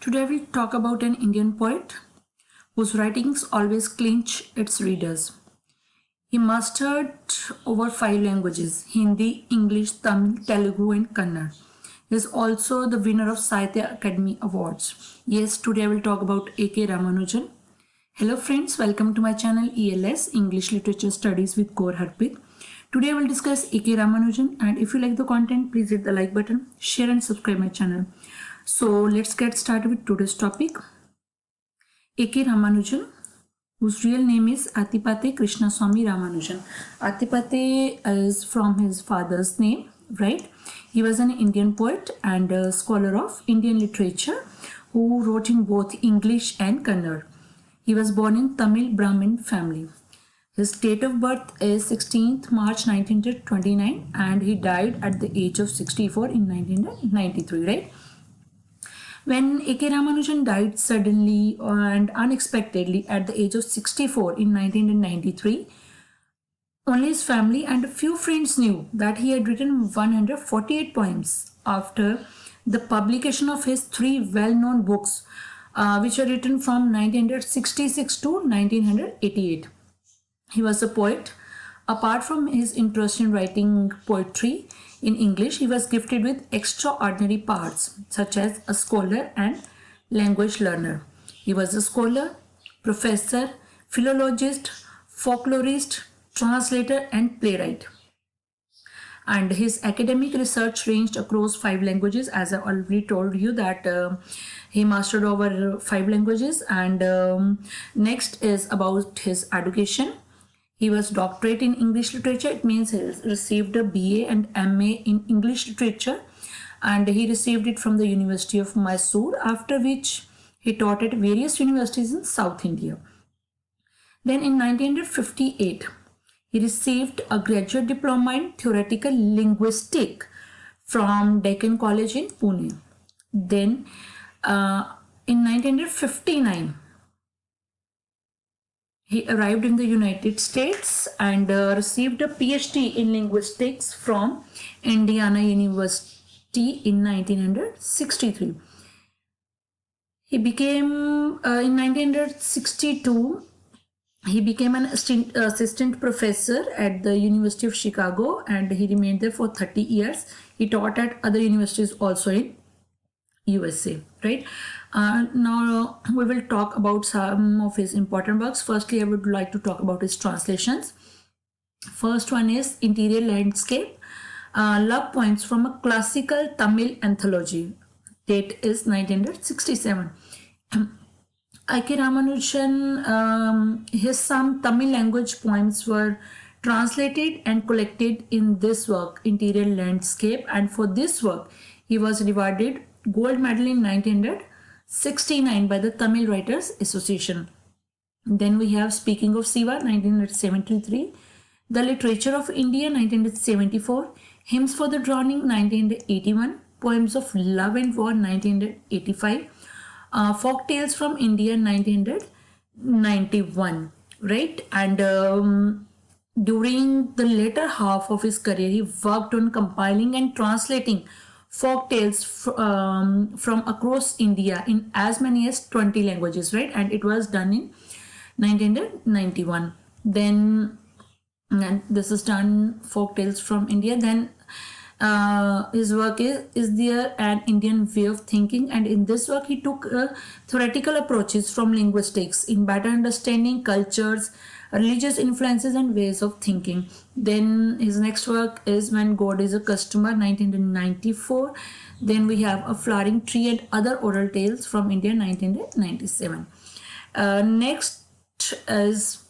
Today we'll talk about an Indian poet whose writings always clinch its readers. He mastered over 5 languages: Hindi, English, Tamil, Telugu, and Kannada. He is also the winner of Sahitya Academy Awards. Yes, today I will talk about A.K. Ramanujan. Hello friends, welcome to my channel ELS English Literature Studies with Gaur Harpreet. Today I will discuss A.K. Ramanujan, and if you like the content, please hit the like button, share and subscribe my channel. So let's get started with today's topic. A.K. Ramanujan, whose real name is Attipate Krishnaswami Ramanujan. Attipate is from his father's name, right? He was an Indian poet and a scholar of Indian literature who wrote in both English and Kannada. He was born in Tamil Brahmin family. His date of birth is 16th March 1929 and he died at the age of 64 in 1993, right? When A.K. Ramanujan died suddenly and unexpectedly at the age of 64 in 1993, only his family and a few friends knew that he had written 148 poems after the publication of his 3 well-known books, which were written from 1966 to 1988. He was a poet. Apart from his interest in writing poetry in English, he was gifted with extraordinary parts such as a scholar and language learner. He was a scholar, professor, philologist, folklorist, translator and playwright. And his academic research ranged across 5 languages, as I already told you that he mastered over 5 languages. And next is about his education. He was doctorate in English literature. It means he received a BA and MA in English literature, and he received it from the University of Mysore, after which he taught at various universities in South India. Then in 1958, he received a graduate diploma in theoretical linguistics from Deccan College in Pune. Then in 1959, he arrived in the United States and received a PhD in linguistics from Indiana University in 1963. He became, in 1962, he became an assistant professor at the University of Chicago and he remained there for 30 years. He taught at other universities also in USA, right? Now we will talk about some of his important works. Firstly, I would like to talk about his translations. First one is Interior Landscape, Love Poems from a Classical Tamil Anthology. Date is 1967. A.K. Ramanujan, his some Tamil language poems were translated and collected in this work, Interior Landscape, and for this work he was rewarded gold medal in 1969 by the Tamil Writers Association. Then we have Speaking of Siva, 1973, The Literature of India, 1974, Hymns for the Drowning, 1981, Poems of Love and War, 1985, Folk Tales from India, 1991, right? And during the later half of his career, he worked on compiling and translating folk tales from across India in as many as 20 languages, right? And it was done in 1991. Then, and this is done, folk tales from India. Then his work is there an Indian way of thinking, and in this work he took theoretical approaches from linguistics in better understanding cultures, religious influences and ways of thinking. Then his next work is When God is a Customer, 1994. Then we have A Flowering Tree and Other Oral Tales from India, 1997. Next is,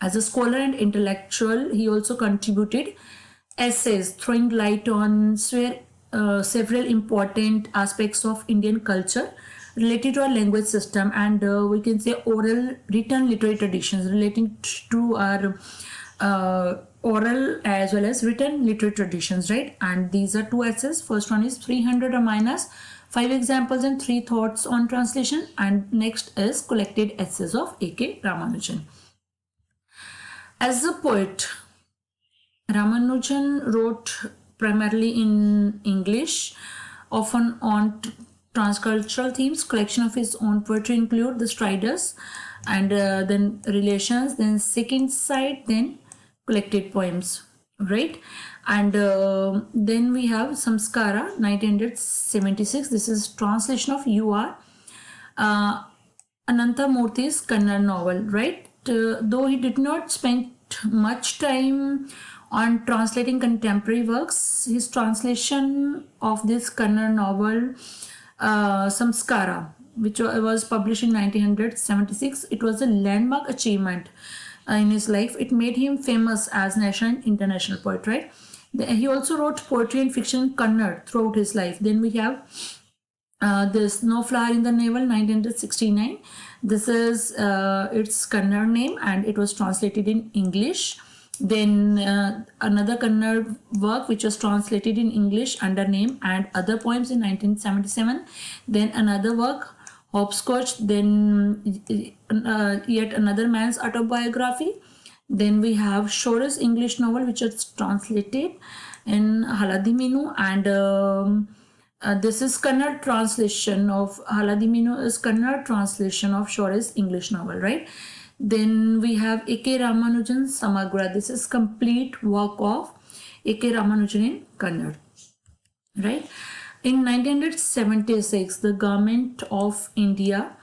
as a scholar and intellectual, he also contributed essays throwing light on several important aspects of Indian culture related to our language system, and we can say oral written literary traditions relating to our oral as well as written literary traditions, right? And these are 2 essays. First one is 300 Ramayanas, 5 examples and 3 thoughts on translation, and next is Collected Essays of A.K. Ramanujan. As a poet, Ramanujan wrote primarily in English, often on transcultural themes. Collection of his own poetry include The Striders, and then Relations, then Sick Inside, then collected poems, right? And then we have Samskara, 1976. This is translation of U.R. Ananta Murthy's Kannada novel, right? Though he did not spend much time on translating contemporary works, his translation of this Kannada novel, Samskara, which was published in 1976, it was a landmark achievement in his life. It made him famous as national and international poet, right? He also wrote poetry and fiction in Kannada throughout his life. Then we have this No Flower in the Navel, 1969. This is its Kannada name, and it was translated in English. Then another Kannada work which was translated in English under name and other poems in 1977. Then another work, Hopscotch. Then yet another man's autobiography. Then we have Shore's English novel which was translated in Haladi Minu, and this is Kannada translation of Haladi Minu is Kannada translation of Shore's English novel, right? Then we have A.K. Ramanujan Samagra. This is complete work of A.K. Ramanujan in Kannada, right? In 1976, the government of India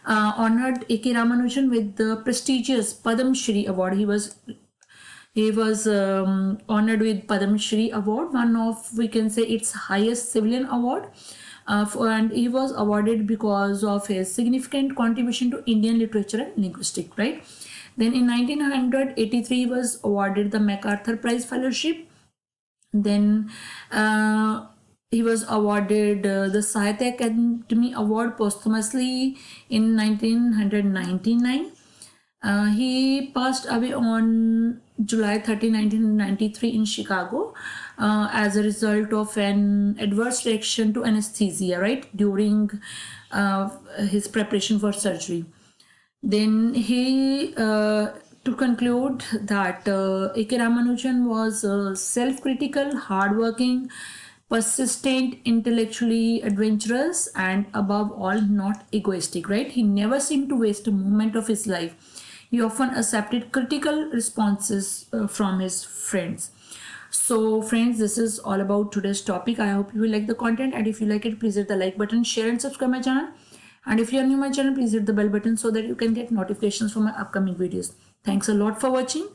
honored A.K. Ramanujan with the prestigious Padam Shri Award. He was honored with Padam Shri Award, one of, we can say, its highest civilian award. And he was awarded because of his significant contribution to Indian literature and linguistics, right? Then in 1983, he was awarded the MacArthur Prize Fellowship. Then he was awarded the Sahitya Academy Award posthumously in 1999. He passed away on July 30, 1993 in Chicago as a result of an adverse reaction to anesthesia, right, during his preparation for surgery. Then he, to conclude that A.K. Ramanujan was self-critical, hardworking, persistent, intellectually adventurous, and above all not egoistic, right? He never seemed to waste a moment of his life. He often accepted critical responses from his friends. So friends, this is all about today's topic. I hope you will like the content, and if you like it, please hit the like button, share and subscribe my channel. And if you are new to my channel, please hit the bell button so that you can get notifications for my upcoming videos. Thanks a lot for watching.